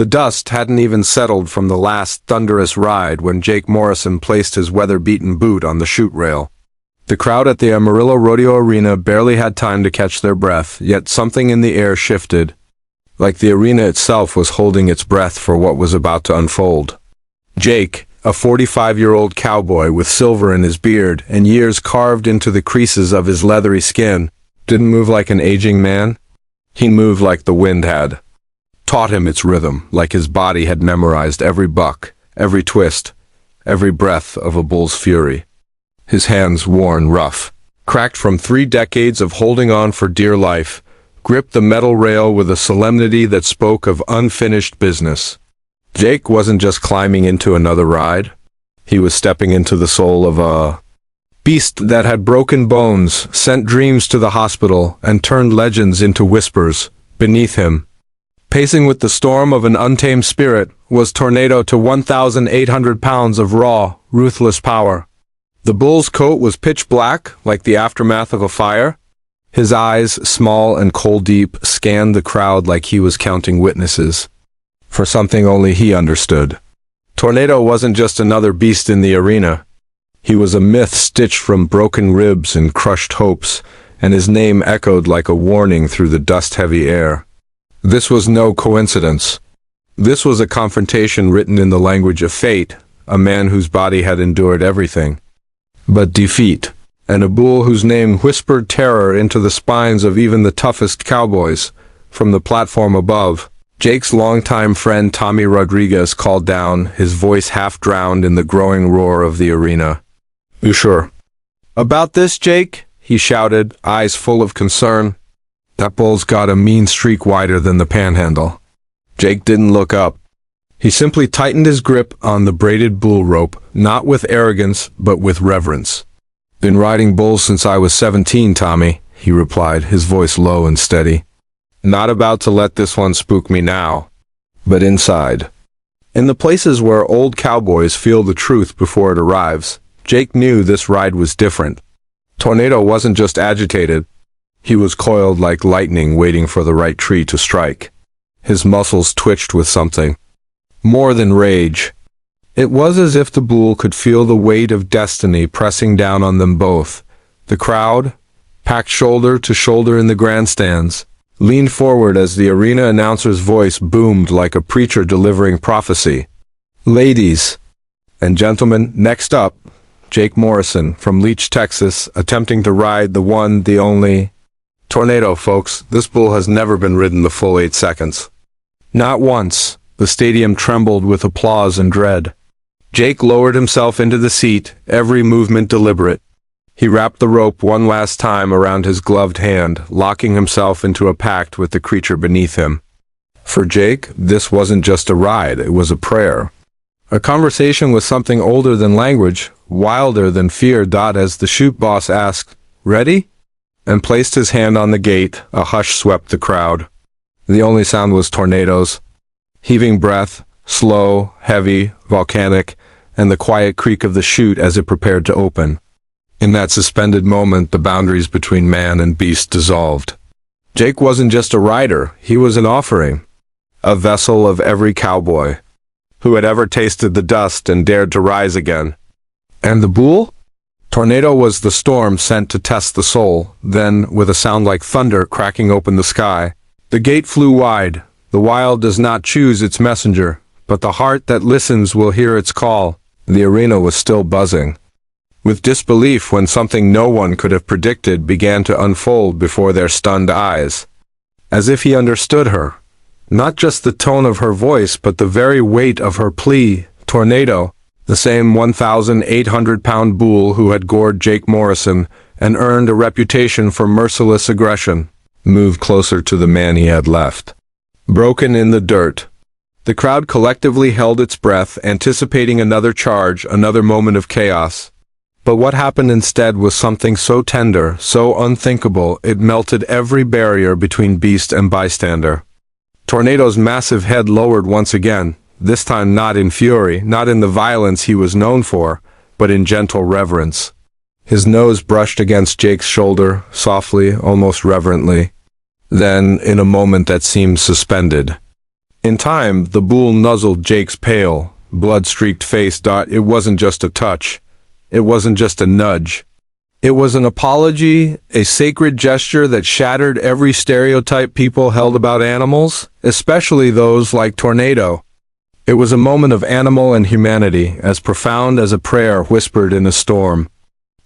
The dust hadn't even settled from the last thunderous ride when Jake Morrison placed his weather-beaten boot on the chute rail. The crowd at the Amarillo Rodeo Arena barely had time to catch their breath, yet something in the air shifted, like the arena itself was holding its breath for what was about to unfold. Jake, a 45-year-old cowboy with silver in his beard and years carved into the creases of his leathery skin, didn't move like an aging man. He moved like the wind had taught him its rhythm, like his body had memorized every buck, every twist, every breath of a bull's fury. His hands, worn rough, cracked from 3 decades of holding on for dear life, gripped the metal rail with a solemnity that spoke of unfinished business. Jake wasn't just climbing into another ride. He was stepping into the soul of a beast that had broken bones, sent dreams to the hospital, and turned legends into whispers. Beneath him, pacing with the storm of an untamed spirit, was Tornado to 1,800 pounds of raw, ruthless power. The bull's coat was pitch black, like the aftermath of a fire. His eyes, small and coal-deep, scanned the crowd like he was counting witnesses for something only he understood. Tornado wasn't just another beast in the arena. He was a myth stitched from broken ribs and crushed hopes, and his name echoed like a warning through the dust-heavy air. This was no coincidence. This was a confrontation written in the language of fate, a man whose body had endured everything but defeat, and a bull whose name whispered terror into the spines of even the toughest cowboys. From the platform above, Jake's longtime friend Tommy Rodriguez called down, his voice half drowned in the growing roar of the arena. "You sure about this, Jake?" he shouted, eyes full of concern. "That bull's got a mean streak wider than the panhandle." Jake didn't look up. He simply tightened his grip on the braided bull rope, not with arrogance, but with reverence. "Been riding bulls since I was 17, Tommy," he replied, his voice low and steady. "Not about to let this one spook me now." But inside, in the places where old cowboys feel the truth before it arrives, Jake knew this ride was different. Tornado wasn't just agitated. He was coiled like lightning waiting for the right tree to strike. His muscles twitched with something more than rage. It was as if the bull could feel the weight of destiny pressing down on them both. The crowd, packed shoulder to shoulder in the grandstands, leaned forward as the arena announcer's voice boomed like a preacher delivering prophecy. "Ladies and gentlemen, next up, Jake Morrison from Leach, Texas, attempting to ride the one, the only Tornado, folks. This bull has never been ridden the full 8 seconds. Not once." The stadium trembled with applause and dread. Jake lowered himself into the seat, every movement deliberate. He wrapped the rope one last time around his gloved hand, locking himself into a pact with the creature beneath him. For Jake, this wasn't just a ride, it was a prayer. A conversation with something older than language, wilder than fear. As the chute boss asked, "Ready?" and placed his hand on the gate, a hush swept the crowd. The only sound was Tornado's heaving breath, slow, heavy, volcanic, and the quiet creak of the chute as it prepared to open. In that suspended moment, the boundaries between man and beast dissolved. Jake wasn't just a rider, he was an offering, a vessel of every cowboy who had ever tasted the dust and dared to rise again. And the bull? Tornado was the storm sent to test the soul. Then, with a sound like thunder cracking open the sky, the gate flew wide. The wild does not choose its messenger, but the heart that listens will hear its call. The arena was still buzzing with disbelief when something no one could have predicted began to unfold before their stunned eyes. As if he understood her. Not just the tone of her voice, but the very weight of her plea. Tornado, the same 1,800-pound bull who had gored Jake Morrison and earned a reputation for merciless aggression, moved closer to the man he had left. Broken in the dirt. The crowd collectively held its breath, anticipating another charge, another moment of chaos. But what happened instead was something so tender, so unthinkable, it melted every barrier between beast and bystander. Tornado's massive head lowered once again, this time not in fury, not in the violence he was known for, but in gentle reverence. His nose brushed against Jake's shoulder, softly, almost reverently. Then, in a moment that seemed suspended, In time, the bull nuzzled Jake's pale, blood-streaked face. It wasn't just a touch. It wasn't just a nudge. It was an apology, a sacred gesture that shattered every stereotype people held about animals, especially those like Tornado. It was a moment of animal and humanity, as profound as a prayer whispered in a storm.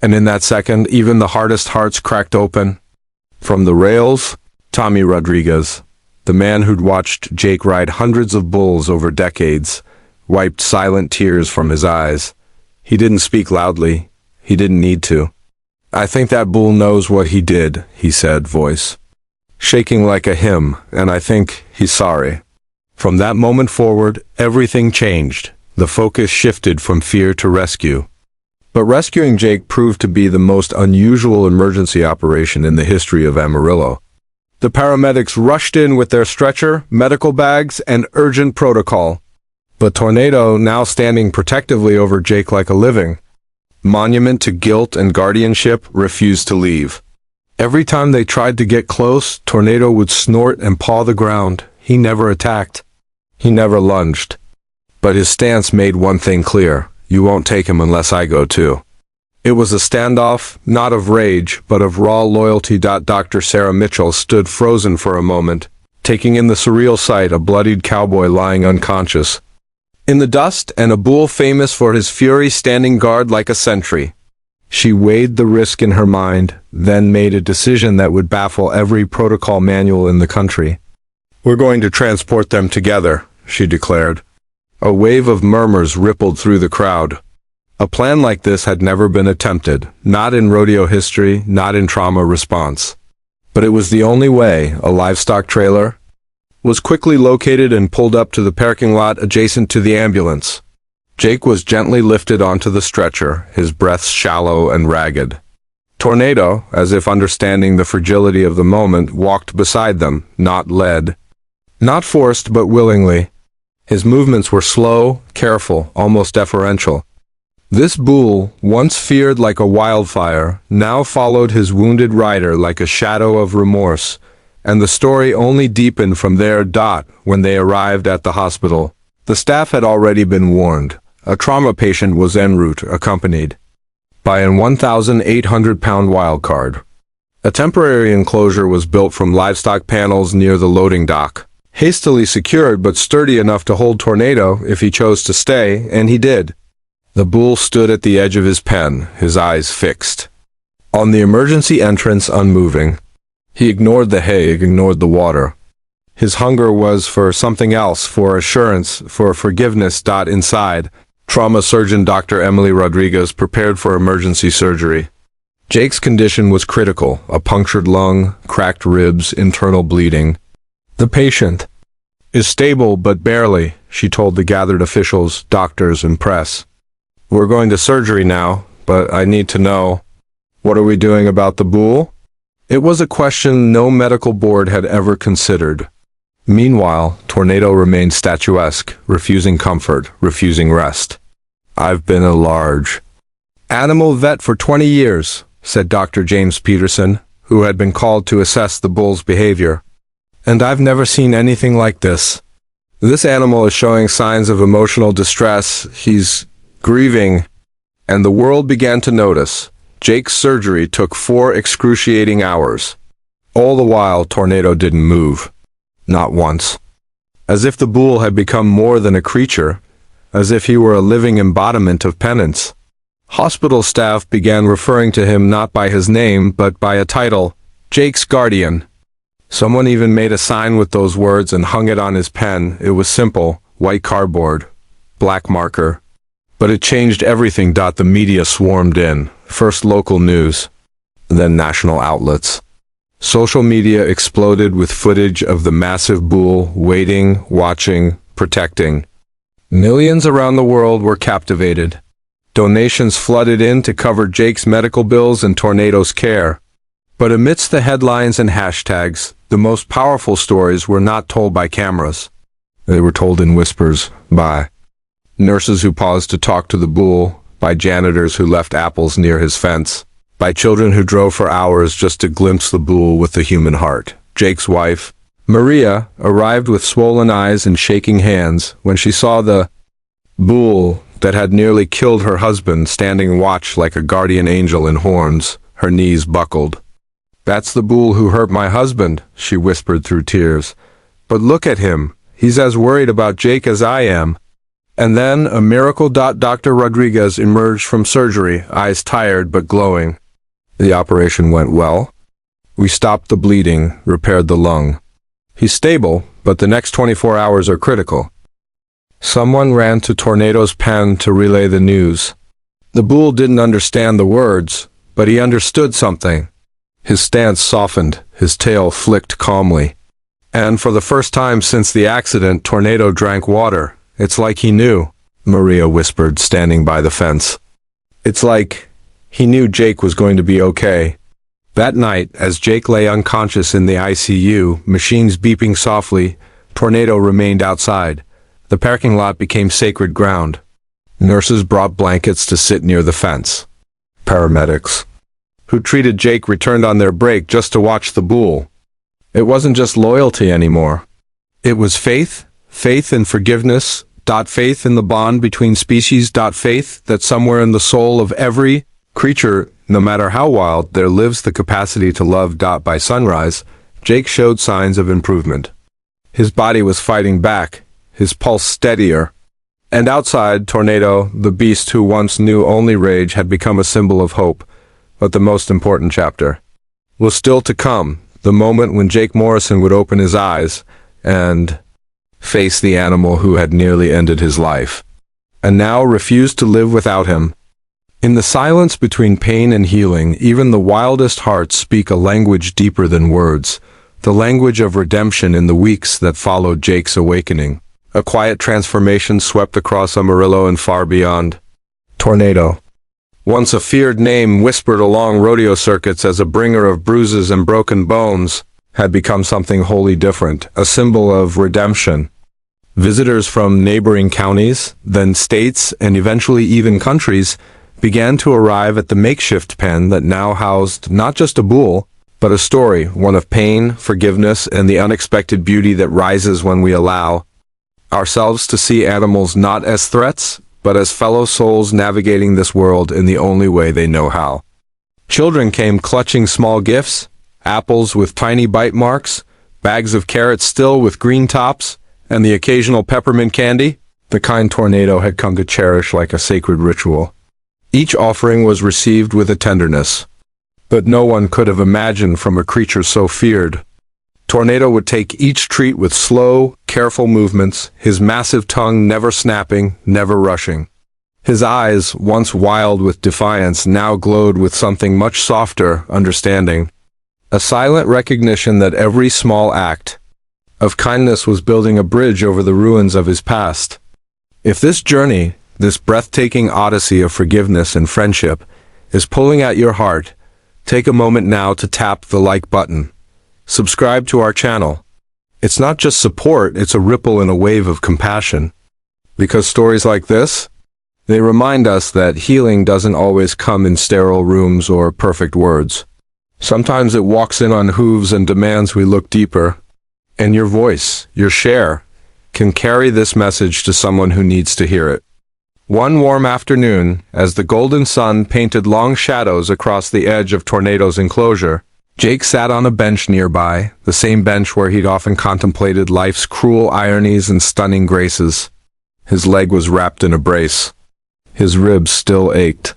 And in that second, even the hardest hearts cracked open. From the rails, Tommy Rodriguez, the man who'd watched Jake ride hundreds of bulls over decades, wiped silent tears from his eyes. He didn't speak loudly. He didn't need to. "I think that bull knows what he did," he said, voice shaking like a hymn, "and I think he's sorry." From that moment forward, everything changed. The focus shifted from fear to rescue. But rescuing Jake proved to be the most unusual emergency operation in the history of Amarillo. The paramedics rushed in with their stretcher, medical bags, and urgent protocol. But Tornado, now standing protectively over Jake like a living monument to guilt and guardianship, refused to leave. Every time they tried to get close, Tornado would snort and paw the ground. He never attacked. He never lunged. But his stance made one thing clear: you won't take him unless I go too. It was a standoff, not of rage, but of raw loyalty. Dr. Sarah Mitchell stood frozen for a moment, taking in the surreal sight: a bloodied cowboy lying unconscious in the dust, and a bull famous for his fury standing guard like a sentry. She weighed the risk in her mind, then made a decision that would baffle every protocol manual in the country. "We're going to transport them together," she declared. A wave of murmurs rippled through the crowd. A plan like this had never been attempted, not in rodeo history, not in trauma response. But it was the only way. A livestock trailer was quickly located and pulled up to the parking lot adjacent to the ambulance. Jake was gently lifted onto the stretcher, his breath shallow and ragged. Tornado, as if understanding the fragility of the moment, walked beside them, not led. Not forced, but willingly. His movements were slow, careful, almost deferential. This bull, once feared like a wildfire, now followed his wounded rider like a shadow of remorse, and the story only deepened from there. When they arrived at the hospital, the staff had already been warned. A trauma patient was en route, accompanied by an 1,800-pound wildcard. A temporary enclosure was built from livestock panels near the loading dock, hastily secured but sturdy enough to hold Tornado if he chose to stay, and he did. The bull stood at the edge of his pen, his eyes fixed on the emergency entrance, unmoving. He ignored the hay, ignored the water. His hunger was for something else, for assurance, for forgiveness. Inside, trauma surgeon Dr. Emily Rodriguez prepared for emergency surgery. Jake's condition was critical: a punctured lung, cracked ribs, internal bleeding. "The patient is stable, but barely," she told the gathered officials, doctors, and press. "We're going to surgery now, but I need to know, what are we doing about the bull?" It was a question no medical board had ever considered. Meanwhile, Tornado remained statuesque, refusing comfort, refusing rest. "I've been a large animal vet for 20 years, said Dr. James Peterson, who had been called to assess the bull's behavior. "And I've never seen anything like this. This animal is showing signs of emotional distress. He's grieving." And the world began to notice. Jake's surgery took 4 excruciating hours. All the while, Tornado didn't move. Not once. As if the bull had become more than a creature, as if he were a living embodiment of penance. Hospital staff began referring to him not by his name, but by a title: Jake's Guardian. Someone even made a sign with those words and hung it on his pen. It was simple: white cardboard, black marker. But it changed everything. The media swarmed in. First local news, then national outlets. Social media exploded with footage of the massive bull waiting, watching, protecting. Millions around the world were captivated. Donations flooded in to cover Jake's medical bills and Tornado's care. But amidst the headlines and hashtags, the most powerful stories were not told by cameras. They were told in whispers, by nurses who paused to talk to the bull, by janitors who left apples near his fence, by children who drove for hours just to glimpse the bull with the human heart. Jake's wife, Maria arrived with swollen eyes and shaking hands when she saw the bull that had nearly killed her husband standing watch like a guardian angel in horns. Her knees buckled. "That's the bull who hurt my husband," she whispered through tears. "But look at him. He's as worried about Jake as I am." And then a miracle. Dr. Rodriguez emerged from surgery, eyes tired but glowing. "The operation went well. We stopped the bleeding, repaired the lung. He's stable, but the next 24 hours are critical." Someone ran to Tornado's pen to relay the news. The bull didn't understand the words, but he understood something. His stance softened, his tail flicked calmly. And for the first time since the accident, Tornado drank water. "It's like he knew," Maria whispered, standing by the fence. "It's like he knew Jake was going to be okay." That night, as Jake lay unconscious in the ICU, machines beeping softly, Tornado remained outside. The parking lot became sacred ground. Nurses brought blankets to sit near the fence. Paramedics, who treated Jake, returned on their break just to watch the bull. It wasn't just loyalty anymore. It was faith, faith in forgiveness, faith in the bond between species, faith that somewhere in the soul of every creature, no matter how wild, there lives the capacity to love. By sunrise, Jake showed signs of improvement. His body was fighting back, his pulse steadier. And outside, Tornado, the beast who once knew only rage, had become a symbol of hope. But the most important chapter was still to come, the moment when Jake Morrison would open his eyes and face the animal who had nearly ended his life, and now refused to live without him. In the silence between pain and healing, even the wildest hearts speak a language deeper than words, the language of redemption. In the weeks that followed Jake's awakening, a quiet transformation swept across Amarillo and far beyond. Tornado, once a feared name whispered along rodeo circuits as a bringer of bruises and broken bones, had become something wholly different, a symbol of redemption. Visitors from neighboring counties, then states, and eventually even countries began to arrive at the makeshift pen that now housed not just a bull, but a story, one of pain, forgiveness, and the unexpected beauty that rises when we allow ourselves to see animals not as threats, but as fellow souls navigating this world in the only way they know how. Children came clutching small gifts, apples with tiny bite marks, bags of carrots still with green tops, and the occasional peppermint candy, the kind Tornado had come to cherish like a sacred ritual. Each offering was received with a tenderness that no one could have imagined from a creature so feared. Tornado would take each treat with slow, careful movements, his massive tongue never snapping, never rushing. His eyes, once wild with defiance, now glowed with something much softer, understanding. A silent recognition that every small act of kindness was building a bridge over the ruins of his past. If this journey, this breathtaking odyssey of forgiveness and friendship, is pulling at your heart, take a moment now to tap the like button. Subscribe to our channel. It's not just support, it's a ripple in a wave of compassion. Because stories like this, they remind us that healing doesn't always come in sterile rooms or perfect words. Sometimes it walks in on hooves and demands we look deeper. And your voice, your share, can carry this message to someone who needs to hear it. One warm afternoon, as the golden sun painted long shadows across the edge of Tornado's enclosure, Jake sat on a bench nearby, the same bench where he'd often contemplated life's cruel ironies and stunning graces. His leg was wrapped in a brace. His ribs still ached.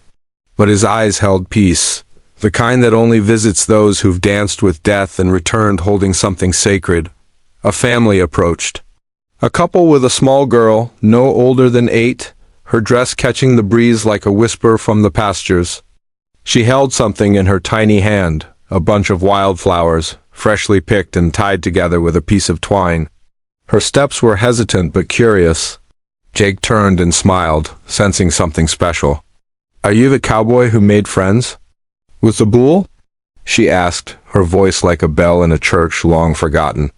But his eyes held peace, the kind that only visits those who've danced with death and returned holding something sacred. A family approached. A couple with a small girl, no older than 8, her dress catching the breeze like a whisper from the pastures. She held something in her tiny hand, a bunch of wildflowers, freshly picked and tied together with a piece of twine. Her steps were hesitant but curious. Jake turned and smiled, sensing something special. "Are you the cowboy who made friends with the bull?" she asked, her voice like a bell in a church long forgotten.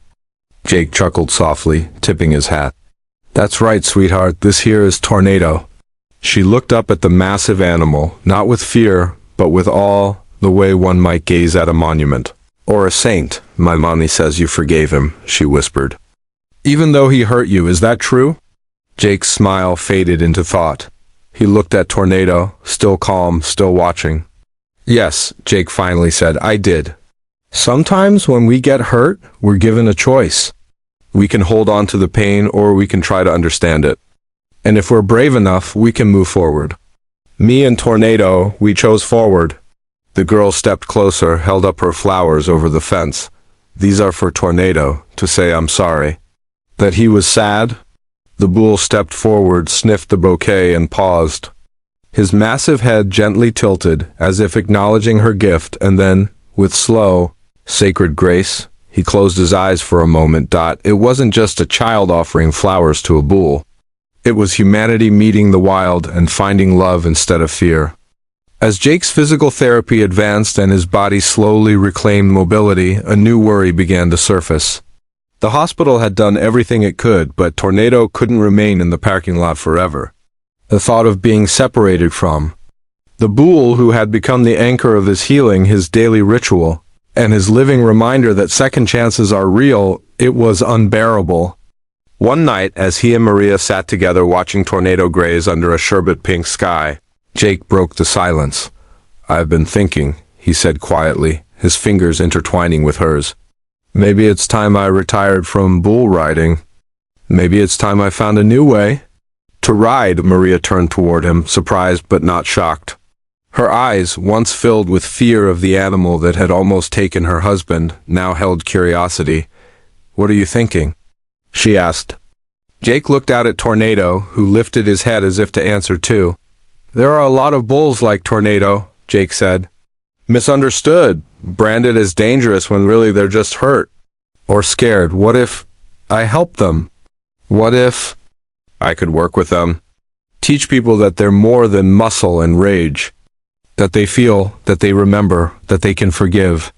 Jake chuckled softly, tipping his hat. "That's right, sweetheart, this here is Tornado." She looked up at the massive animal, not with fear, but with awe, the way one might gaze at a monument. Or a saint. My mommy says you forgave him, she whispered. Even though he hurt you, is that true? Jake's smile faded into thought. He looked at Tornado, still calm, still watching. Yes, Jake finally said, I did. Sometimes when we get hurt, we're given a choice. We can hold on to the pain or we can try to understand it. And if we're brave enough, we can move forward. Me and Tornado, we chose forward. The girl stepped closer, held up her flowers over the fence. These are for Tornado, to say I'm sorry. That he was sad? The bull stepped forward, sniffed the bouquet, and paused. His massive head gently tilted, as if acknowledging her gift, and then, with slow, sacred grace, he closed his eyes for a moment. It wasn't just a child offering flowers to a bull. It was humanity meeting the wild and finding love instead of fear. As Jake's physical therapy advanced and his body slowly reclaimed mobility, a new worry began to surface. The hospital had done everything it could, but Tornado couldn't remain in the parking lot forever. The thought of being separated from the bull who had become the anchor of his healing, his daily ritual, and his living reminder that second chances are real, it was unbearable. One night, as he and Maria sat together watching Tornado graze under a sherbet-pink sky, Jake broke the silence. I've been thinking, he said quietly, his fingers intertwining with hers. Maybe it's time I retired from bull riding. Maybe it's time I found a new way to ride. Maria turned toward him, surprised but not shocked. Her eyes, once filled with fear of the animal that had almost taken her husband, now held curiosity. What are you thinking? She asked. Jake looked out at Tornado, who lifted his head as if to answer too. There are a lot of bulls like Tornado, Jake said. Misunderstood, branded as dangerous when really they're just hurt. Or scared. What if I help them? What if I could work with them? Teach people that they're more than muscle and rage. That they feel, that they remember, that they can forgive.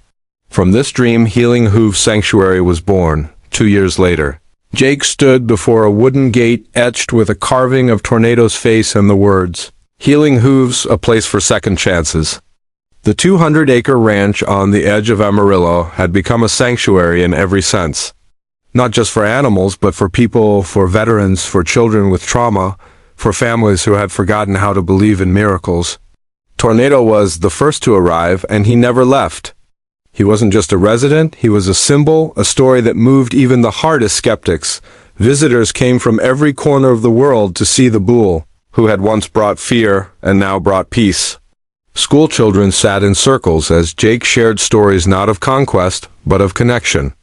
From this dream, Healing Hooves Sanctuary was born, 2 years later. Jake stood before a wooden gate etched with a carving of Tornado's face and the words, Healing Hooves, a place for second chances. The 200-acre ranch on the edge of Amarillo had become a sanctuary in every sense. Not just for animals, but for people, for veterans, for children with trauma, for families who had forgotten how to believe in miracles. Tornado was the first to arrive, and he never left. He wasn't just a resident, he was a symbol, a story that moved even the hardest skeptics. Visitors came from every corner of the world to see the bull, who had once brought fear and now brought peace. School children sat in circles as Jake shared stories not of conquest, but of connection.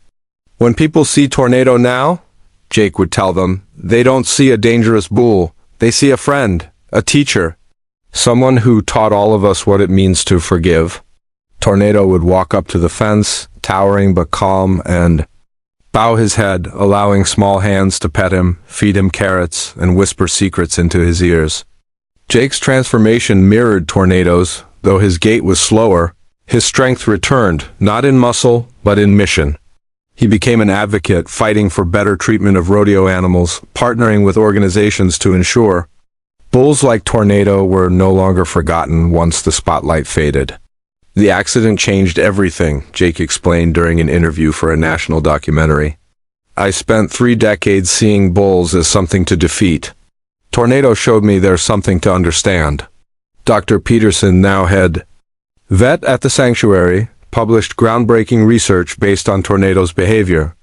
When people see Tornado now, Jake would tell them, they don't see a dangerous bull, they see a friend, a teacher, someone who taught all of us what it means to forgive. Tornado would walk up to the fence, towering but calm, and bow his head, allowing small hands to pet him, feed him carrots, and whisper secrets into his ears. Jake's transformation mirrored Tornado's, though his gait was slower. His strength returned, not in muscle, but in mission. He became an advocate, fighting for better treatment of rodeo animals, partnering with organizations to ensure bulls like Tornado were no longer forgotten once the spotlight faded. The accident changed everything, Jake explained during an interview for a national documentary. I spent 3 decades seeing bulls as something to defeat. Tornado showed me there's something to understand. Dr. Peterson, now head vet at the sanctuary, published groundbreaking research based on Tornado's behavior.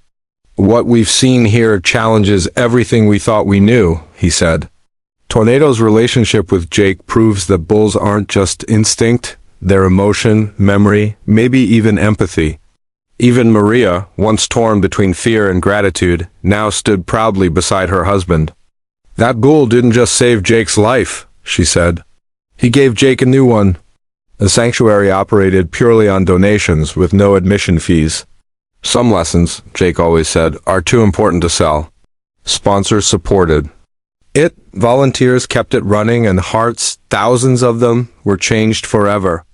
What we've seen here challenges everything we thought we knew, he said. Tornado's relationship with Jake proves that bulls aren't just instinct, they're emotion, memory, maybe even empathy. Even Maria, once torn between fear and gratitude, now stood proudly beside her husband. That bull didn't just save Jake's life, she said. He gave Jake a new one. The sanctuary operated purely on donations with no admission fees. Some lessons, Jake always said, are too important to sell. Sponsors supported it, volunteers kept it running, and hearts, thousands of them, were changed forever.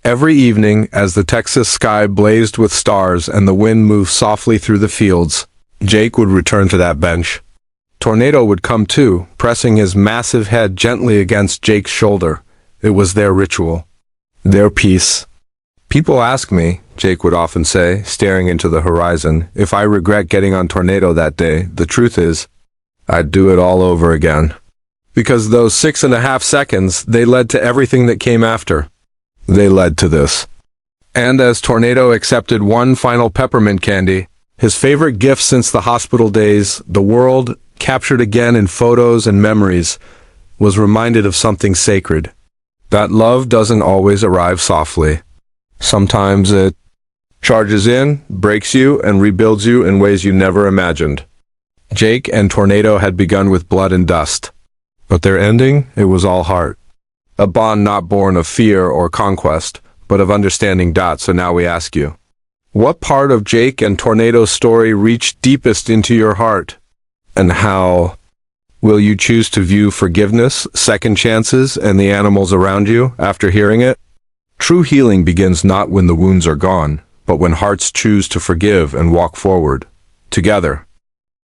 Every evening, as the Texas sky blazed with stars and the wind moved softly through the fields, Jake would return to that bench. Tornado would come too, pressing his massive head gently against Jake's shoulder. It was their ritual. Their peace. People ask me, Jake would often say, staring into the horizon, if I regret getting on Tornado that day. The truth is, I'd do it all over again. Because those 6.5 seconds, they led to everything that came after. They led to this. And as Tornado accepted one final peppermint candy, his favorite gift since the hospital days, the world, captured again in photos and memories, was reminded of something sacred. That love doesn't always arrive softly. Sometimes it charges in, breaks you, and rebuilds you in ways you never imagined. Jake and Tornado had begun with blood and dust. But their ending, it was all heart. A bond not born of fear or conquest, but of understanding. So now we ask you, what part of Jake and Tornado's story reached deepest into your heart? And how will you choose to view forgiveness, second chances, and the animals around you after hearing it? True healing begins not when the wounds are gone, but when hearts choose to forgive and walk forward, together.